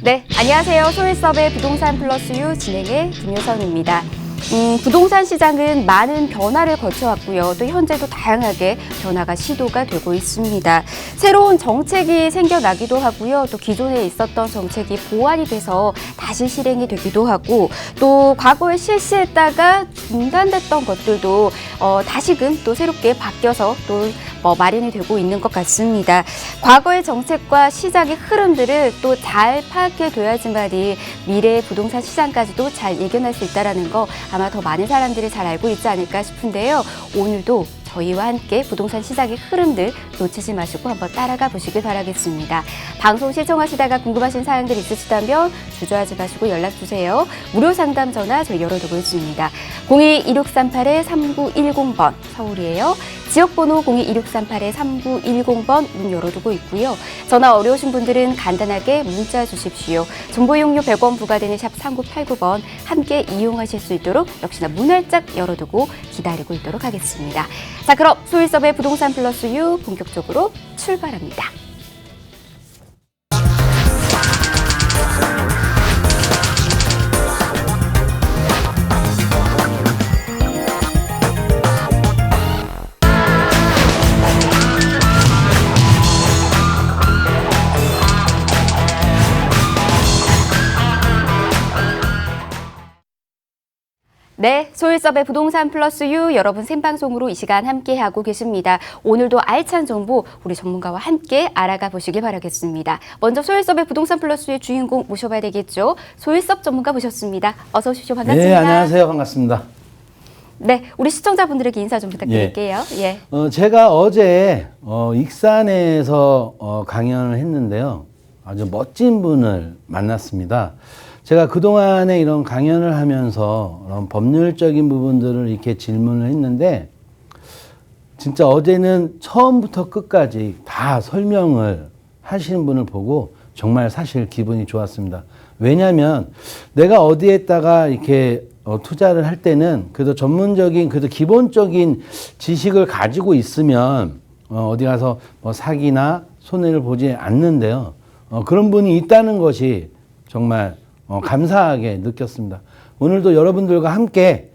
네, 안녕하세요. 소일섭의 부동산 플러스 유 진행의 김효선입니다. 부동산 시장은 많은 변화를 거쳐왔고요. 또 현재도 다양하게 변화가 시도가 되고 있습니다. 새로운 정책이 생겨나기도 하고요. 또 기존에 있었던 정책이 보완이 돼서 다시 실행이 되기도 하고 또 과거에 실시했다가 중단됐던 것들도 다시금 또 새롭게 바뀌어서 또 마련이 되고 있는 것 같습니다. 과거의 정책과 시장의 흐름들을 또 잘 파악해 둬야지만이 미래의 부동산 시장까지도 잘 예견할 수 있다는 거 아마 더 많은 사람들이 잘 알고 있지 않을까 싶은데요. 오늘도 저희와 함께 부동산 시장의 흐름들 놓치지 마시고 한번 따라가 보시길 바라겠습니다. 방송 시청하시다가 궁금하신 사항들 있으시다면 주저하지 마시고 연락주세요. 무료 상담 전화 저희 열어두고 있습니다. 02-2638-3910번 서울이에요. 지역번호 02-2638-3910번 문 열어두고 있고요. 전화 어려우신 분들은 간단하게 문자 주십시오. 정보 이용료 100원 부과되는 샵 3989번 함께 이용하실 수 있도록 역시나 문 활짝 열어두고 기다리고 있도록 하겠습니다. 자, 그럼 소일섭의 부동산 플러스 유 본격적으로 출발합니다. 네, 소일섭의 부동산 플러스 유 여러분 생방송으로 이 시간 함께하고 계십니다. 오늘도 알찬 정보 우리 전문가와 함께 알아가 보시길 바라겠습니다. 먼저 소일섭의 부동산 플러스 유의 주인공 모셔봐야 되겠죠. 소일섭 전문가 모셨습니다. 어서 오십시오. 반갑습니다. 네, 안녕하세요. 반갑습니다. 네, 우리 시청자분들에게 인사 좀 부탁드릴게요. 예. 제가 어제 익산에서 강연을 했는데요. 아주 멋진 분을 만났습니다. 제가 그동안에 이런 강연을 하면서 이런 법률적인 부분들을 이렇게 질문을 했는데 진짜 어제는 처음부터 끝까지 다 설명을 하시는 분을 보고 정말 사실 기분이 좋았습니다. 왜냐하면 내가 어디에다가 이렇게 투자를 할 때는 그래도 전문적인, 그래도 기본적인 지식을 가지고 있으면 어디 가서 뭐 사기나 손해를 보지 않는데요. 그런 분이 있다는 것이 정말 감사하게 느꼈습니다. 오늘도 여러분들과 함께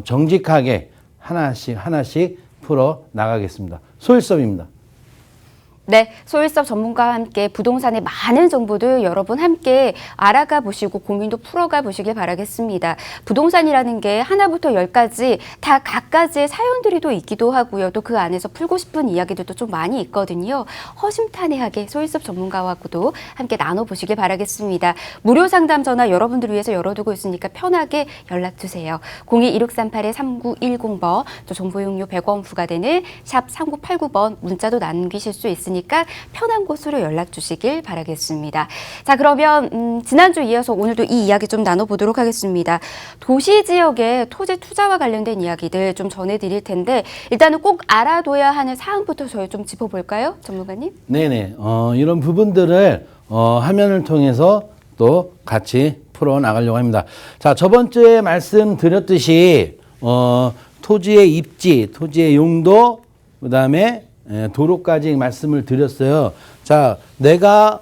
정직하게 하나씩 풀어 나가겠습니다. 소일섭입니다. 네, 소일섭 전문가와 함께 부동산의 많은 정보들 여러분 함께 알아가 보시고 고민도 풀어가 보시길 바라겠습니다. 부동산이라는 게 하나부터 10까지 다 각가지의 사연들이 또 있기도 하고요. 또 그 안에서 풀고 싶은 이야기들도 좀 많이 있거든요. 허심탄회하게 소일섭 전문가와도 함께 나눠보시길 바라겠습니다. 무료 상담 전화 여러분들을 위해서 열어두고 있으니까 편하게 연락주세요. 02-2638-3910번, 또 정보용료 100원 부과되는 샵 3989번 문자도 남기실 수 있습니다. 니까 편한 곳으로 연락 주시길 바라겠습니다. 자, 그러면 지난주 이어서 오늘도 이 이야기 좀 나눠보도록 하겠습니다. 도시 지역의 토지 투자와 관련된 이야기들 좀 전해드릴 텐데 일단은 꼭 알아둬야 하는 사항부터 저희 좀 짚어볼까요? 전문가님? 네네. 이런 부분들을 화면을 통해서 또 같이 풀어나가려고 합니다. 자, 저번 주에 말씀드렸듯이 토지의 입지, 토지의 용도, 그 다음에 도로까지 말씀을 드렸어요. 자, 내가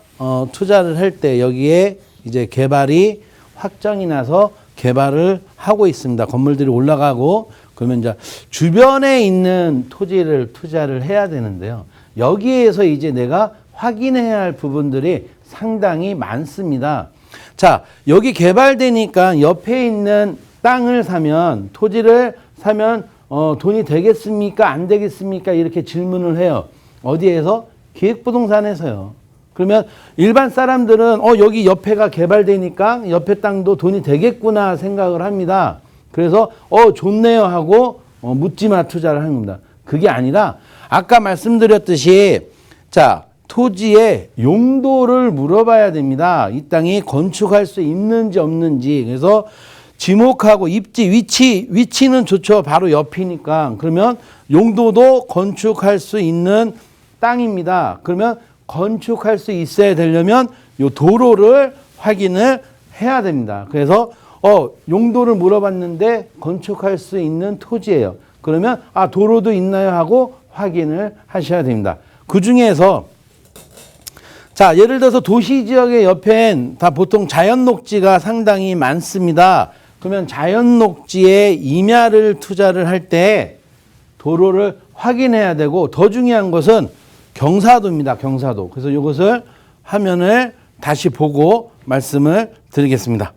투자를 할 때 여기에 이제 개발이 확정이 나서 개발을 하고 있습니다. 건물들이 올라가고 그러면 이제 주변에 있는 토지를 투자를 해야 되는데요. 여기에서 이제 내가 확인해야 할 부분들이 상당히 많습니다. 자, 여기 개발되니까 옆에 있는 땅을 사면, 토지를 사면 돈이 되겠습니까? 안 되겠습니까? 이렇게 질문을 해요. 어디에서? 기획부동산에서요. 그러면 일반 사람들은 여기 옆에가 개발되니까 옆에 땅도 돈이 되겠구나 생각을 합니다. 그래서 좋네요 하고 묻지마 투자를 하는 겁니다. 그게 아니라 아까 말씀드렸듯이 자, 토지의 용도를 물어봐야 됩니다. 이 땅이 건축할 수 있는지 없는지. 그래서 지목하고 입지, 위치는 좋죠. 바로 옆이니까. 그러면 용도도 건축할 수 있는 땅입니다. 그러면 건축할 수 있어야 되려면 이 도로를 확인을 해야 됩니다. 그래서 용도를 물어봤는데 건축할 수 있는 토지예요. 그러면 도로도 있나요 하고 확인을 하셔야 됩니다. 그 중에서 자, 예를 들어서 도시 지역의 옆엔 다 보통 자연 녹지가 상당히 많습니다. 그러면 자연 녹지에 임야를 투자를 할 때 도로를 확인해야 되고, 더 중요한 것은 경사도입니다. 경사도. 그래서 이것을 화면을 다시 보고 말씀을 드리겠습니다.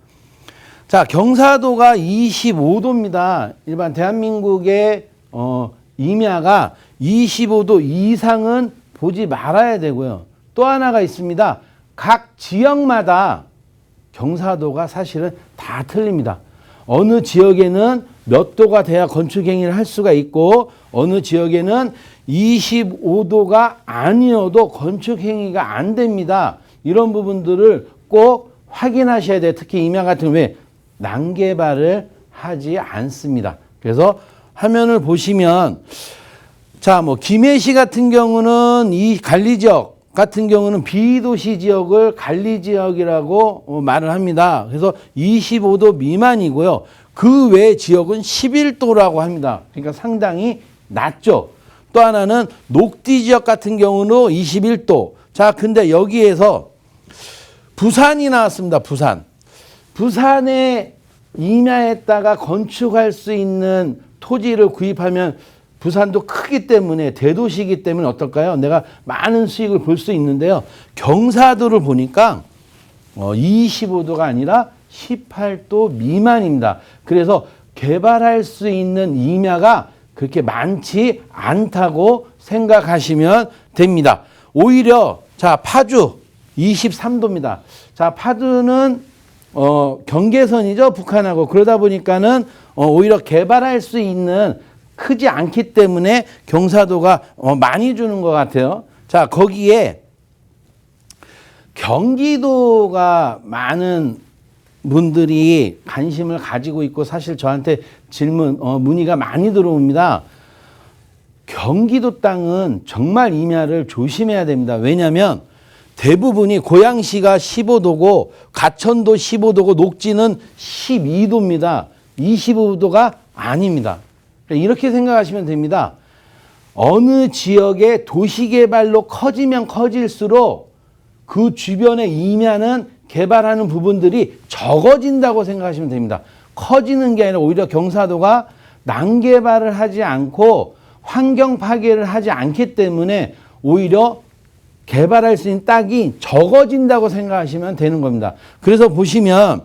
자, 경사도가 25도입니다. 일반 대한민국의 임야가 25도 이상은 보지 말아야 되고요. 또 하나가 있습니다. 각 지역마다 경사도가 사실은 다 틀립니다. 어느 지역에는 몇 도가 돼야 건축 행위를 할 수가 있고, 어느 지역에는 25도가 아니어도 건축 행위가 안 됩니다. 이런 부분들을 꼭 확인하셔야 돼요. 특히 임야 같은 경우에 난개발을 하지 않습니다. 그래서 화면을 보시면, 자, 뭐 김해시 같은 경우는 이 관리지역 같은 경우는 비도시 지역을 관리지역이라고 말을 합니다. 그래서 25도 미만이고요. 그 외 지역은 11도라고 합니다. 그러니까 상당히 낮죠. 또 하나는 녹지 지역 같은 경우는 21도. 자, 근데 여기에서 부산이 나왔습니다. 부산. 부산의 임야에다가 건축할 수 있는 토지를 구입하면 부산도 크기 때문에, 대도시이기 때문에 어떨까요? 내가 많은 수익을 볼 수 있는데요. 경사도를 보니까 25도가 아니라 18도 미만입니다. 그래서 개발할 수 있는 임야가 그렇게 많지 않다고 생각하시면 됩니다. 오히려 자, 파주 23도입니다. 자, 파주는 경계선이죠, 북한하고. 그러다 보니까는 오히려 개발할 수 있는 크지 않기 때문에 경사도가 많이 주는 것 같아요. 자, 거기에 경기도가 많은 분들이 관심을 가지고 있고, 사실 저한테 문의가 많이 들어옵니다. 경기도 땅은 정말 임야를 조심해야 됩니다. 왜냐하면 대부분이 고양시가 15도고 가천도 15도고 녹지는 12도입니다. 25도가 아닙니다. 이렇게 생각하시면 됩니다. 어느 지역의 도시개발로 커지면 커질수록 그 주변의 임야는 개발하는 부분들이 적어진다고 생각하시면 됩니다. 커지는 게 아니라 오히려 경사도가 난개발을 하지 않고 환경 파괴를 하지 않기 때문에 오히려 개발할 수 있는 땅이 적어진다고 생각하시면 되는 겁니다. 그래서 보시면,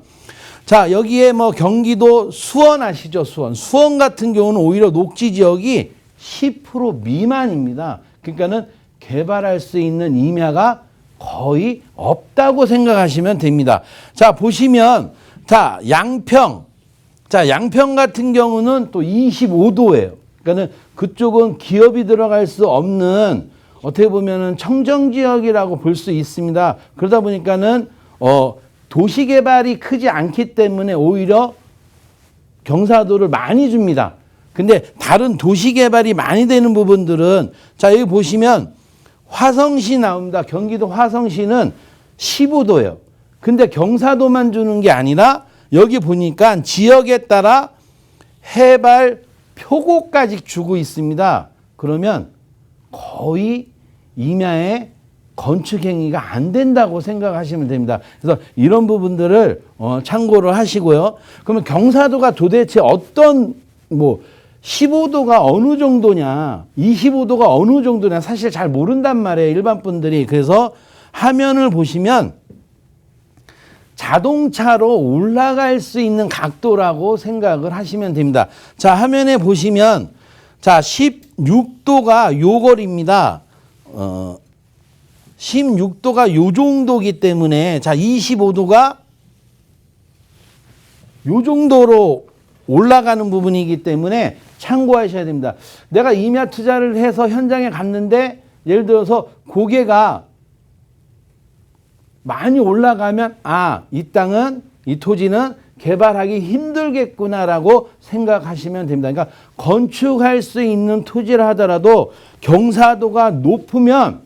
자, 여기에 뭐 경기도 수원 아시죠? 수원 같은 경우는 오히려 녹지 지역이 10% 미만입니다. 그러니까는 개발할 수 있는 임야가 거의 없다고 생각하시면 됩니다. 자, 보시면, 자, 양평. 자, 양평 같은 경우는 또 25도예요. 그러니까는 그쪽은 기업이 들어갈 수 없는, 어떻게 보면은 청정지역이라고 볼 수 있습니다. 그러다 보니까는, 도시 개발이 크지 않기 때문에 오히려 경사도를 많이 줍니다. 근데 다른 도시 개발이 많이 되는 부분들은, 자, 여기 보시면 화성시 나옵니다. 경기도 화성시는 15도예요. 근데 경사도만 주는 게 아니라 여기 보니까 지역에 따라 해발 표고까지 주고 있습니다. 그러면 거의 임야에 건축 행위가 안 된다고 생각하시면 됩니다. 그래서 이런 부분들을 참고를 하시고요. 그러면 경사도가 도대체 어떤 15도가 어느 정도냐, 25도가 어느 정도냐 사실 잘 모른단 말이에요, 일반 분들이. 그래서 화면을 보시면 자동차로 올라갈 수 있는 각도라고 생각을 하시면 됩니다. 자, 화면에 보시면, 자, 16도가 요 거리입니다. 16도가 요 정도기 때문에, 자, 25도가 요 정도로 올라가는 부분이기 때문에 참고하셔야 됩니다. 내가 임야 투자를 해서 현장에 갔는데 예를 들어서 고개가 많이 올라가면, 아, 이 땅은, 이 토지는 개발하기 힘들겠구나라고 생각하시면 됩니다. 그러니까 건축할 수 있는 토지를 하더라도 경사도가 높으면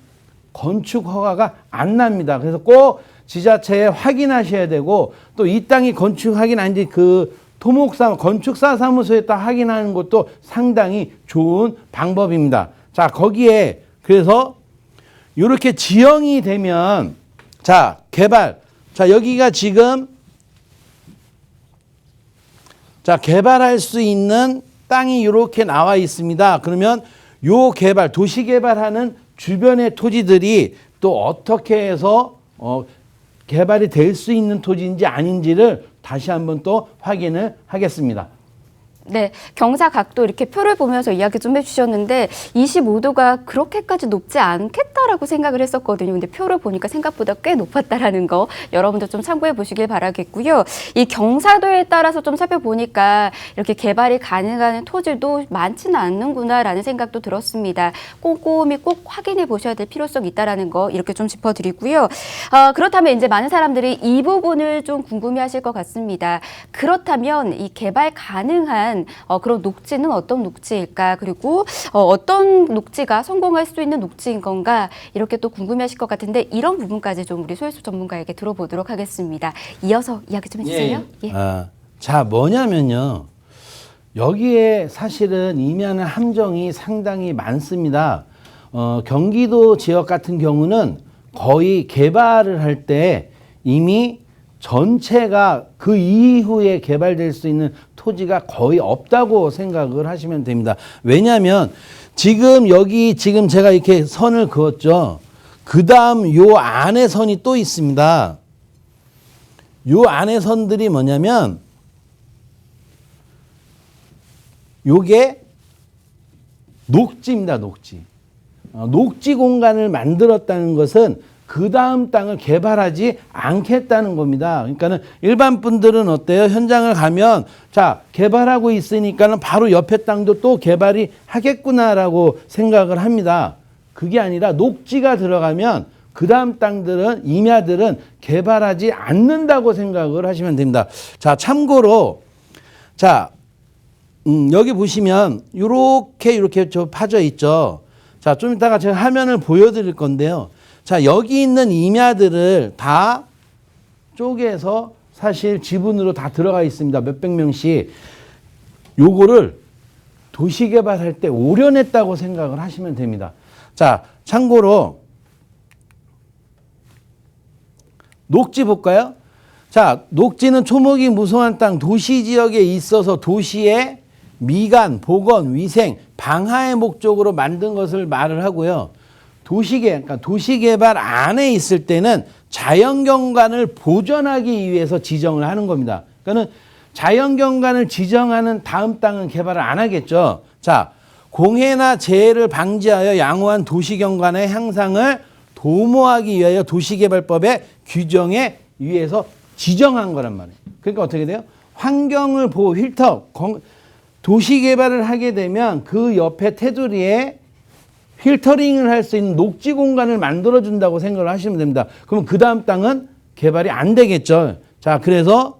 건축 허가가 안 납니다. 그래서 꼭 지자체에 확인하셔야 되고, 또 이 땅이 건축 확인 아닌지 그 토목사, 건축사 사무소에다 확인하는 것도 상당히 좋은 방법입니다. 자, 거기에 그래서 이렇게 지형이 되면 자, 개발. 자, 여기가 지금 자, 개발할 수 있는 땅이 이렇게 나와 있습니다. 그러면 요 개발, 도시 개발하는 주변의 토지들이 또 어떻게 해서 개발이 될 수 있는 토지인지 아닌지를 다시 한번 또 확인을 하겠습니다. 네, 경사각도 이렇게 표를 보면서 이야기 좀 해주셨는데 25도가 그렇게까지 높지 않겠다라고 생각을 했었거든요. 근데 표를 보니까 생각보다 꽤 높았다라는 거 여러분도 좀 참고해 보시길 바라겠고요. 이 경사도에 따라서 좀 살펴보니까 이렇게 개발이 가능한 토지도 많지는 않는구나라는 생각도 들었습니다. 꼼꼼히 꼭 확인해 보셔야 될 필요성이 있다라는 거 이렇게 좀 짚어드리고요. 그렇다면 이제 많은 사람들이 이 부분을 좀 궁금해하실 것 같습니다. 그렇다면 이 개발 가능한 그런 녹지는 어떤 녹지일까? 그리고 어떤 녹지가 성공할 수 있는 녹지인 건가? 이렇게 또 궁금해하실 것 같은데 이런 부분까지 좀 우리 소유수 전문가에게 들어보도록 하겠습니다. 이어서 이야기 좀 해주세요. 예. 자, 뭐냐면요. 여기에 사실은 임야는 함정이 상당히 많습니다. 경기도 지역 같은 경우는 거의 개발을 할 때 이미 전체가 그 이후에 개발될 수 있는 토지가 거의 없다고 생각을 하시면 됩니다. 왜냐하면 지금 여기 지금 제가 이렇게 선을 그었죠. 그 다음 요 안에 선이 또 있습니다. 요 안에 선들이 뭐냐면 요게 녹지입니다. 녹지. 녹지 공간을 만들었다는 것은 그 다음 땅을 개발하지 않겠다는 겁니다. 그러니까는 일반 분들은 어때요? 현장을 가면 자, 개발하고 있으니까는 바로 옆에 땅도 또 개발이 하겠구나라고 생각을 합니다. 그게 아니라 녹지가 들어가면 그 다음 땅들은 임야들은 개발하지 않는다고 생각을 하시면 됩니다. 자, 참고로 자, 여기 보시면 이렇게 저 파져 있죠. 자, 좀 이따가 제가 화면을 보여드릴 건데요. 자, 여기 있는 임야들을 다 쪼개서 사실 지분으로 다 들어가 있습니다. 몇백 명씩. 요거를 도시개발할 때 오려냈다고 생각을 하시면 됩니다. 자, 참고로 녹지 볼까요? 자, 녹지는 초목이 무성한 땅, 도시지역에 있어서 도시의 미관, 보건, 위생, 방하의 목적으로 만든 것을 말을 하고요. 그러니까 도시개발 안에 있을 때는 자연경관을 보존하기 위해서 지정을 하는 겁니다. 그러니까 자연경관을 지정하는 다음 땅은 개발을 안 하겠죠. 자, 공해나 재해를 방지하여 양호한 도시경관의 향상을 도모하기 위하여 도시개발법의 규정에 의해서 지정한 거란 말이에요. 그러니까 어떻게 돼요? 환경을 보호, 필터, 도시개발을 하게 되면 그 옆에 테두리에 필터링을 할 수 있는 녹지 공간을 만들어준다고 생각을 하시면 됩니다. 그러면 그 다음 땅은 개발이 안 되겠죠. 자, 그래서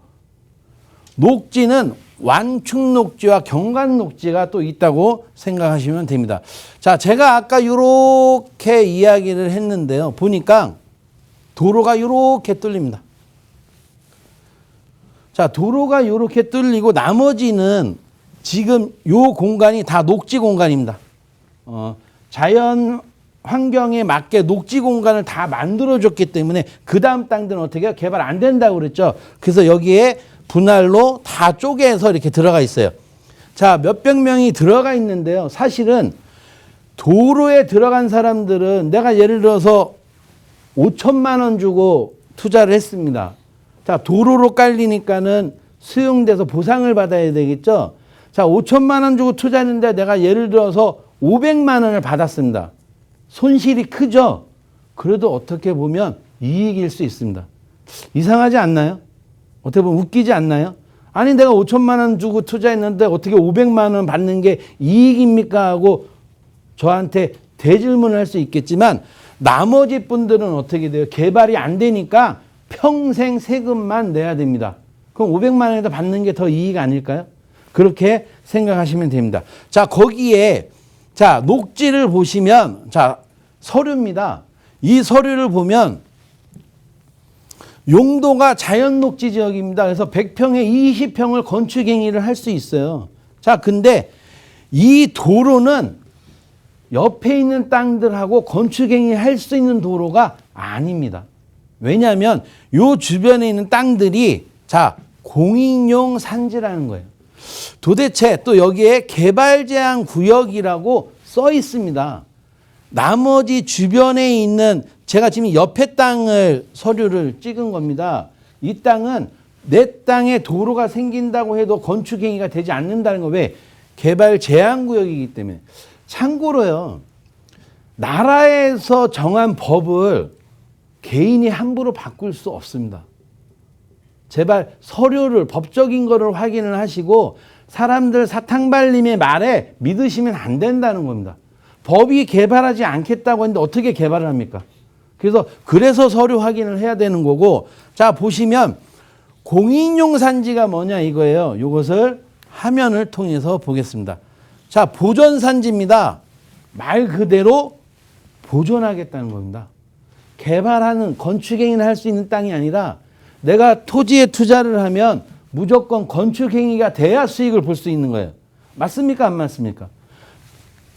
녹지는 완충 녹지와 경관 녹지가 또 있다고 생각하시면 됩니다. 자, 제가 아까 이렇게 이야기를 했는데요. 보니까 도로가 이렇게 뚫립니다. 자, 도로가 이렇게 뚫리고 나머지는 지금 요 공간이 다 녹지 공간입니다. 자연 환경에 맞게 녹지 공간을 다 만들어줬기 때문에 그 다음 땅들은 어떻게 해요? 개발 안 된다고 그랬죠. 그래서 여기에 분할로 다 쪼개서 이렇게 들어가 있어요. 자, 몇백 명이 들어가 있는데요. 사실은 도로에 들어간 사람들은 내가 예를 들어서 5천만 원 주고 투자를 했습니다. 자, 도로로 깔리니까는 수용돼서 보상을 받아야 되겠죠. 자, 5천만 원 주고 투자했는데 내가 예를 들어서 500만 원을 받았습니다. 손실이 크죠? 그래도 어떻게 보면 이익일 수 있습니다. 이상하지 않나요? 어떻게 보면 웃기지 않나요? 아니, 내가 5천만 원 주고 투자했는데 어떻게 500만 원 받는 게 이익입니까? 하고 저한테 대질문을 할 수 있겠지만 나머지 분들은 어떻게 돼요? 개발이 안 되니까 평생 세금만 내야 됩니다. 그럼 500만 원에다 받는 게 더 이익 아닐까요? 그렇게 생각하시면 됩니다. 자, 거기에 자, 녹지를 보시면 자, 서류입니다. 이 서류를 보면 용도가 자연녹지 지역입니다. 그래서 100평에 20평을 건축 행위를 할 수 있어요. 자, 근데 이 도로는 옆에 있는 땅들하고 건축행위 할 수 있는 도로가 아닙니다. 왜냐하면 요 주변에 있는 땅들이 자 공익용 산지라는 거예요. 도대체 또 여기에 개발 제한 구역이라고 써 있습니다. 나머지 주변에 있는 제가 지금 옆에 땅을 서류를 찍은 겁니다. 이 땅은 내 땅에 도로가 생긴다고 해도 건축행위가 되지 않는다는 거. 왜? 개발 제한 구역이기 때문에. 참고로요. 나라에서 정한 법을 개인이 함부로 바꿀 수 없습니다. 제발 서류를 법적인 거를 확인을 하시고 사람들 사탕발림의 말에 믿으시면 안 된다는 겁니다. 법이 개발하지 않겠다고 했는데 어떻게 개발을 합니까? 그래서 서류 확인을 해야 되는 거고, 자 보시면 공익용 산지가 뭐냐 이거예요. 이것을 화면을 통해서 보겠습니다. 자 보존산지입니다. 말 그대로 보존하겠다는 겁니다. 개발하는 건축행위를 할 수 있는 땅이 아니라 내가 토지에 투자를 하면 무조건 건축행위가 돼야 수익을 볼 수 있는 거예요. 맞습니까? 안 맞습니까?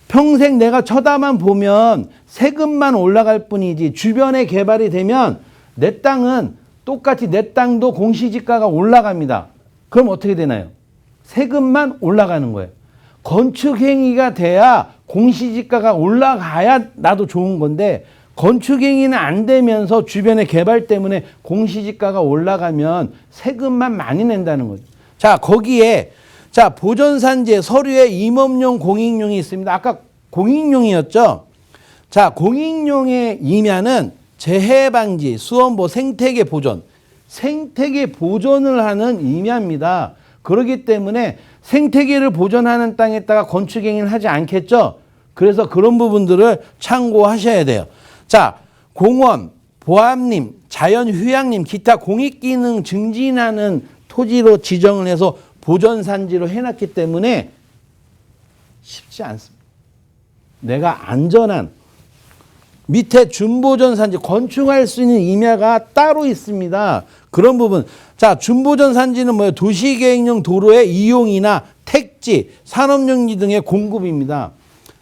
평생 내가 쳐다만 보면 세금만 올라갈 뿐이지 주변에 개발이 되면 내 땅은 똑같이 내 땅도 공시지가가 올라갑니다. 그럼 어떻게 되나요? 세금만 올라가는 거예요. 건축행위가 돼야 공시지가가 올라가야 나도 좋은 건데 건축행위는 안 되면서 주변의 개발 때문에 공시지가가 올라가면 세금만 많이 낸다는 거죠. 자 거기에 자 보존산지에 서류에 임업용 공익용이 있습니다. 아까 공익용이었죠. 자 공익용의 임야는 재해방지, 수원보 생태계 보존, 생태계 보존을 하는 임야입니다. 그렇기 때문에 생태계를 보존하는 땅에다가 건축행위를 하지 않겠죠. 그래서 그런 부분들을 참고하셔야 돼요. 자 공원, 보암림, 자연휴양림, 기타 공익기능 증진하는 토지로 지정을 해서 보존산지로 해놨기 때문에 쉽지 않습니다. 내가 안전한 밑에 준보존산지 건축할 수 있는 임야가 따로 있습니다. 그런 부분. 자 준보존산지는 뭐예요? 도시계획용 도로의 이용이나 택지, 산업용지 등의 공급입니다.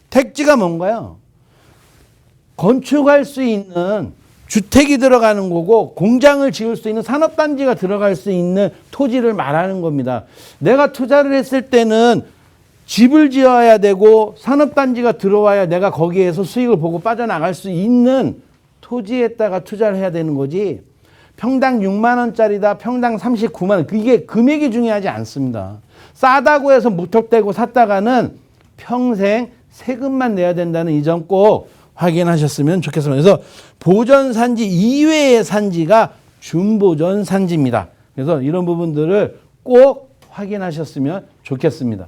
택지가 뭔가요? 건축할 수 있는 주택이 들어가는 거고 공장을 지을 수 있는 산업단지가 들어갈 수 있는 토지를 말하는 겁니다. 내가 투자를 했을 때는 집을 지어야 되고 산업단지가 들어와야 내가 거기에서 수익을 보고 빠져나갈 수 있는 토지에다가 투자를 해야 되는 거지. 평당 6만 원짜리다, 평당 39만 원. 이게 금액이 중요하지 않습니다. 싸다고 해서 무턱대고 샀다가는 평생 세금만 내야 된다는 이 점 꼭 확인하셨으면 좋겠습니다. 그래서 보존산지 이외의 산지가 준보존산지입니다. 그래서 이런 부분들을 꼭 확인하셨으면 좋겠습니다.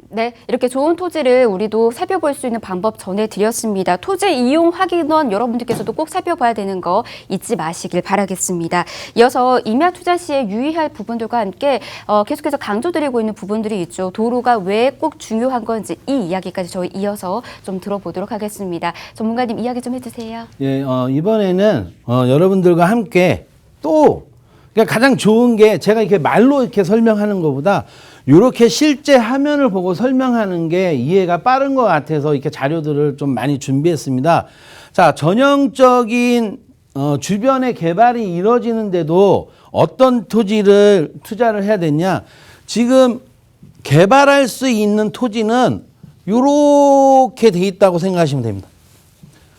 네, 이렇게 좋은 토지를 우리도 살펴볼 수 있는 방법 전해드렸습니다. 토지 이용 확인원 여러분들께서도 꼭 살펴봐야 되는 거 잊지 마시길 바라겠습니다. 이어서 임야 투자 시에 유의할 부분들과 함께 계속해서 강조드리고 있는 부분들이 있죠. 도로가 왜 꼭 중요한 건지 이 이야기까지 저희 이어서 좀 들어보도록 하겠습니다. 전문가님 이야기 좀 해주세요. 예, 이번에는 여러분들과 함께 또 그러니까 가장 좋은 게 제가 이렇게 말로 이렇게 설명하는 것보다 이렇게 실제 화면을 보고 설명하는 게 이해가 빠른 것 같아서 이렇게 자료들을 좀 많이 준비했습니다. 자, 전형적인 주변에 개발이 이루어지는데도 어떤 토지를 투자를 해야 되냐? 지금 개발할 수 있는 토지는 이렇게 돼 있다고 생각하시면 됩니다.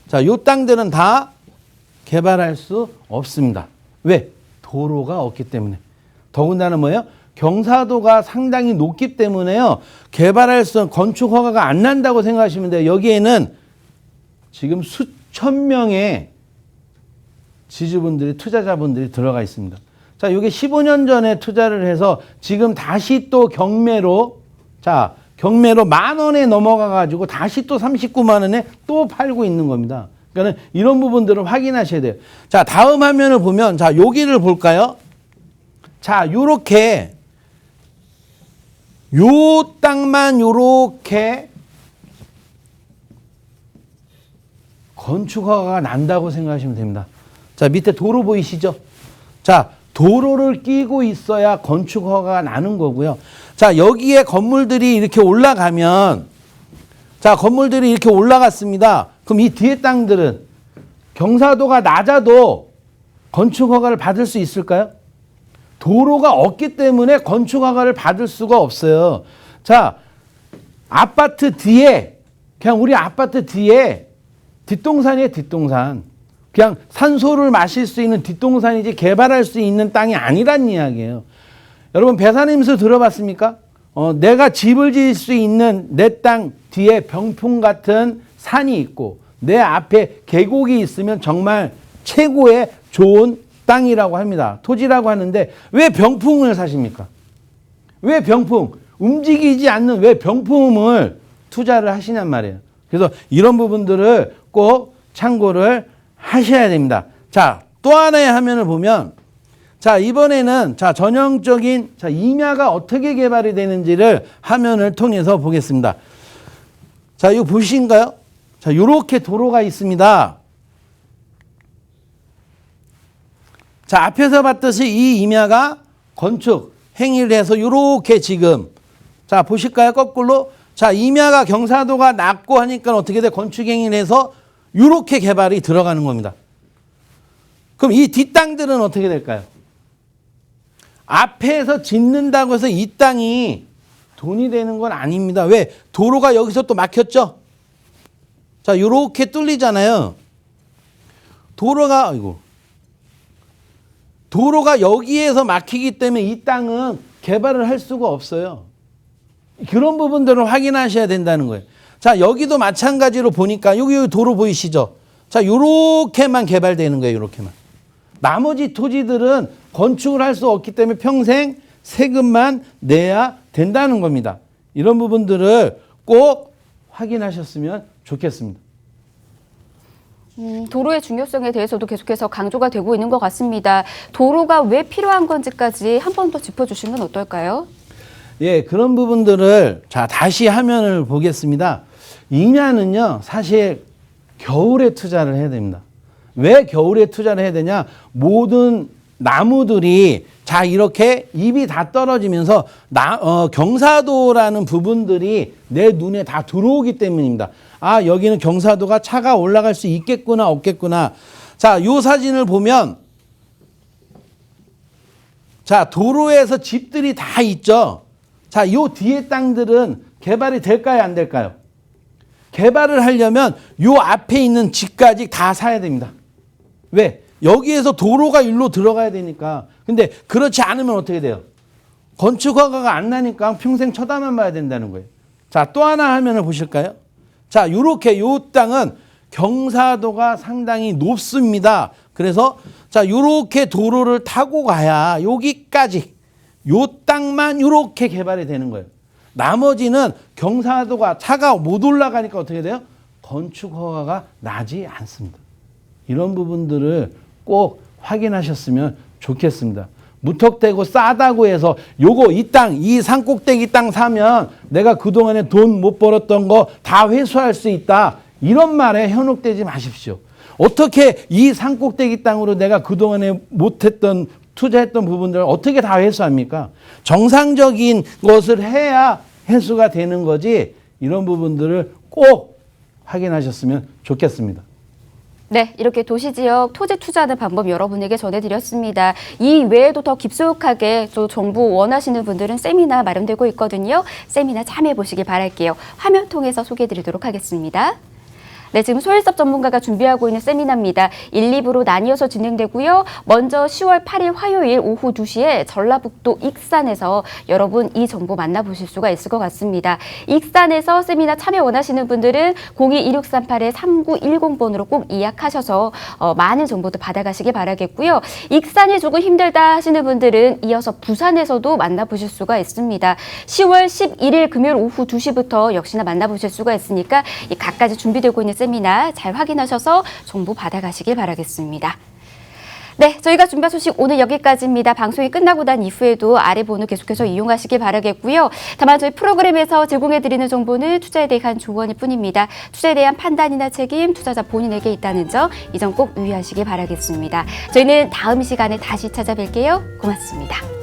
자, 요 땅들은 다 개발할 수 없습니다. 왜? 도로가 없기 때문에. 더군다나 뭐예요? 경사도가 상당히 높기 때문에요. 개발할 수 없는 건축 허가가 안 난다고 생각하시면 돼요. 여기에는 지금 수천 명의 지주분들이 투자자분들이 들어가 있습니다. 자, 이게 15년 전에 투자를 해서 지금 다시 또 경매로 경매로 10,000원에 넘어가 가지고 다시 또 39만 원에 또 팔고 있는 겁니다. 그러니까 이런 부분들을 확인하셔야 돼요. 자, 다음 화면을 보면 자, 여기를 볼까요? 자, 요렇게 요 땅만 요렇게 건축허가가 난다고 생각하시면 됩니다. 자, 밑에 도로 보이시죠? 자, 도로를 끼고 있어야 건축허가가 나는 거고요. 자, 여기에 건물들이 이렇게 올라가면 자, 건물들이 이렇게 올라갔습니다. 그럼 이 뒤에 땅들은 경사도가 낮아도 건축 허가를 받을 수 있을까요? 도로가 없기 때문에 건축 허가를 받을 수가 없어요. 자, 아파트 뒤에, 그냥 우리 아파트 뒤에 뒷동산이에요, 뒷동산. 그냥 산소를 마실 수 있는 뒷동산이지 개발할 수 있는 땅이 아니란 이야기예요. 여러분, 배산임수 들어봤습니까? 내가 집을 지을 수 있는 내 땅 뒤에 병풍 같은 산이 있고 내 앞에 계곡이 있으면 정말 최고의 좋은 땅이라고 합니다. 토지라고 하는데 왜 병풍을 사십니까? 왜 병풍? 움직이지 않는 왜 병풍을 투자를 하시냔 말이에요. 그래서 이런 부분들을 꼭 참고를 하셔야 됩니다. 자, 또 하나의 화면을 보면 자, 이번에는 자, 전형적인 자, 임야가 어떻게 개발이 되는지를 화면을 통해서 보겠습니다. 자, 이거 보이신가요? 자, 요렇게 도로가 있습니다. 자, 앞에서 봤듯이 이 임야가 건축 행위를 해서 요렇게 지금 자, 보실까요? 거꾸로. 자, 임야가 경사도가 낮고 하니까 어떻게 돼? 건축 행위를 해서 요렇게 개발이 들어가는 겁니다. 그럼 이 뒷땅들은 어떻게 될까요? 앞에서 짓는다고 해서 이 땅이 돈이 되는 건 아닙니다. 왜? 도로가 여기서 또 막혔죠? 자, 요렇게 뚫리잖아요. 도로가 여기에서 막히기 때문에 이 땅은 개발을 할 수가 없어요. 그런 부분들을 확인하셔야 된다는 거예요. 자, 여기도 마찬가지로 보니까 여기 도로 보이시죠? 자, 요렇게만 개발되는 거예요. 요렇게만. 나머지 토지들은 건축을 할 수 없기 때문에 평생 세금만 내야 된다는 겁니다. 이런 부분들을 꼭 확인하셨으면 좋겠습니다. 도로의 중요성에 대해서도 계속해서 강조가 되고 있는 것 같습니다. 도로가 왜 필요한 건지까지 한 번 더 짚어주시면 어떨까요? 예, 그런 부분들을 자, 다시 화면을 보겠습니다. 임야는요, 사실 겨울에 투자를 해야 됩니다. 왜 겨울에 투자를 해야 되냐? 모든 나무들이 자, 이렇게 잎이 다 떨어지면서 경사도라는 부분들이 내 눈에 다 들어오기 때문입니다. 아, 여기는 경사도가 차가 올라갈 수 있겠구나, 없겠구나. 자, 요 사진을 보면 자, 도로에서 집들이 다 있죠. 자, 요 뒤에 땅들은 개발이 될까요, 안 될까요? 개발을 하려면 요 앞에 있는 집까지 다 사야 됩니다. 왜? 여기에서 도로가 일로 들어가야 되니까. 근데 그렇지 않으면 어떻게 돼요? 건축 허가가 안 나니까 평생 쳐다만 봐야 된다는 거예요. 자, 또 하나 화면을 보실까요? 자, 요렇게 요 땅은 경사도가 상당히 높습니다. 그래서 자, 요렇게 도로를 타고 가야 여기까지 요 땅만 요렇게 개발이 되는 거예요. 나머지는 경사도가 차가 못 올라가니까 어떻게 돼요? 건축 허가가 나지 않습니다. 이런 부분들을 꼭 확인하셨으면 좋겠습니다. 무턱대고 싸다고 해서 요거 이 땅, 이 산꼭대기 땅 사면 내가 그동안에 돈 못 벌었던 거 다 회수할 수 있다. 이런 말에 현혹되지 마십시오. 어떻게 이 산꼭대기 땅으로 내가 그동안에 못했던 투자했던 부분들을 어떻게 다 회수합니까? 정상적인 것을 해야 회수가 되는 거지 이런 부분들을 꼭 확인하셨으면 좋겠습니다. 네, 이렇게 도시지역 토지 투자하는 방법 여러분에게 전해드렸습니다. 이 외에도 더 깊숙하게 또 정보 원하시는 분들은 세미나 마련되고 있거든요. 세미나 참여해보시길 바랄게요. 화면 통해서 소개해드리도록 하겠습니다. 네, 지금 소일섭 전문가가 준비하고 있는 세미나입니다. 1, 2부로 나뉘어서 진행되고요. 먼저 10월 8일 화요일 오후 2시에 전라북도 익산에서 여러분 이 정보 만나보실 수가 있을 것 같습니다. 익산에서 세미나 참여 원하시는 분들은 02-2638-3910번으로 꼭 예약하셔서 많은 정보도 받아가시길 바라겠고요. 익산이 조금 힘들다 하시는 분들은 이어서 부산에서도 만나보실 수가 있습니다. 10월 11일 금요일 오후 2시부터 역시나 만나보실 수가 있으니까 이 각가지 준비되고 있는 세미나 잘 확인하셔서 정보 받아가시길 바라겠습니다. 네, 저희가 준비한 소식 오늘 여기까지입니다. 방송이 끝나고 난 이후에도 아래 번호 계속해서 이용하시길 바라겠고요. 다만 저희 프로그램에서 제공해드리는 정보는 투자에 대한 조언일 뿐입니다. 투자에 대한 판단이나 책임 투자자 본인에게 있다는 점, 이 점 꼭 유의하시길 바라겠습니다. 저희는 다음 시간에 다시 찾아뵐게요. 고맙습니다.